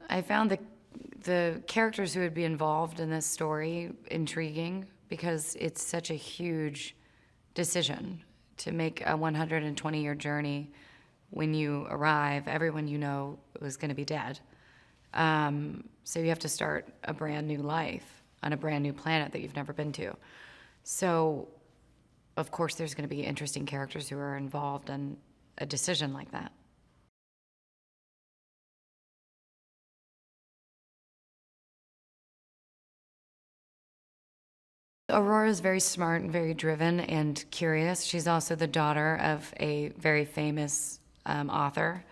I found the characters who would be involved in this story intriguing because it's such a huge decision to make a 120-year journey. When you arrive, everyone you know was going to be dead. So you have to start a brand new life on a brand new planet that you've never been to. So, of course, there's going to be interesting characters who are involved in a decision like that. Aurora is very smart and very driven and curious. She's also the daughter of a very famous author,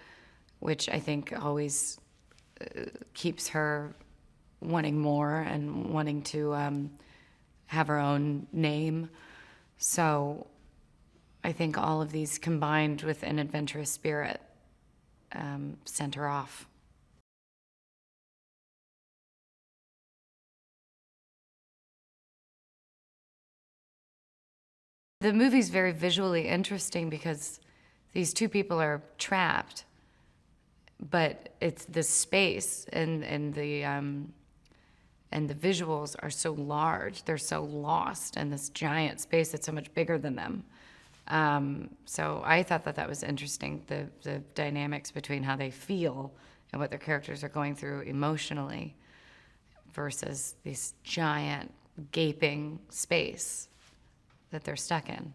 which I think always keeps her wanting more and wanting to have her own name. So I think all of these combined with an adventurous spirit sent her off. The movie's very visually interesting because these two people are trapped, but it's the space and the visuals are so large. They're so lost in this giant space that's so much bigger than them. So I thought that was interesting, the dynamics between how they feel and what their characters are going through emotionally versus this giant gaping space that they're stuck in.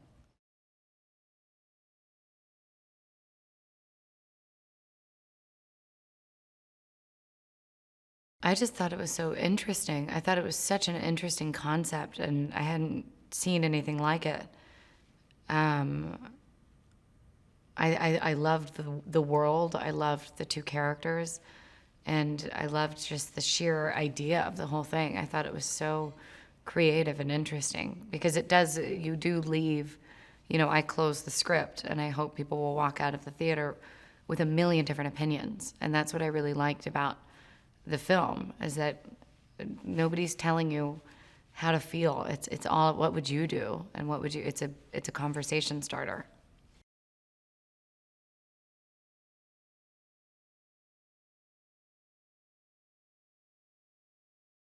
I just thought it was so interesting. I thought it was such an interesting concept, and I hadn't seen anything like it. I loved the world. I loved the two characters, and I loved just the sheer idea of the whole thing. I thought it was so creative and interesting because you do leave, I close the script, and I hope people will walk out of the theater with a million different opinions. And that's what I really liked about the film, is that nobody's telling you how to feel. It's all, what would you do, and what would you? It's a conversation starter.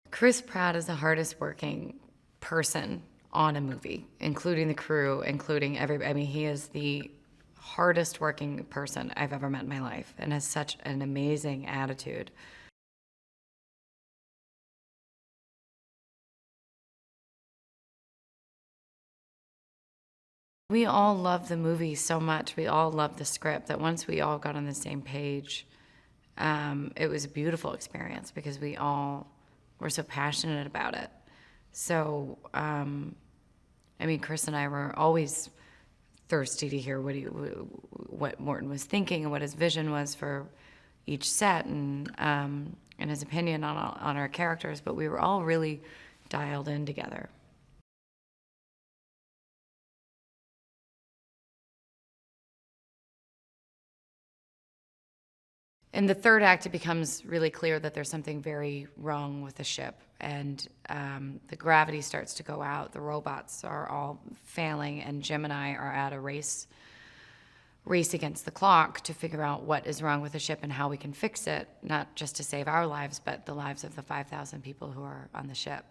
Chris Pratt is the hardest working person on a movie, including the crew, including everybody. I mean, he is the hardest working person I've ever met in my life and has such an amazing attitude. We all love the movie so much. We all love the script that once we all got on the same page, it was a beautiful experience because we all were so passionate about it. So, Chris and I were always thirsty to hear what Morten was thinking and what his vision was for each set and his opinion on our characters. But we were all really dialed in together. In the third act, it becomes really clear that there's something very wrong with the ship, and the gravity starts to go out. The robots are all failing, and Jim and I are at a race against the clock to figure out what is wrong with the ship and how we can fix it, not just to save our lives, but the lives of the 5,000 people who are on the ship.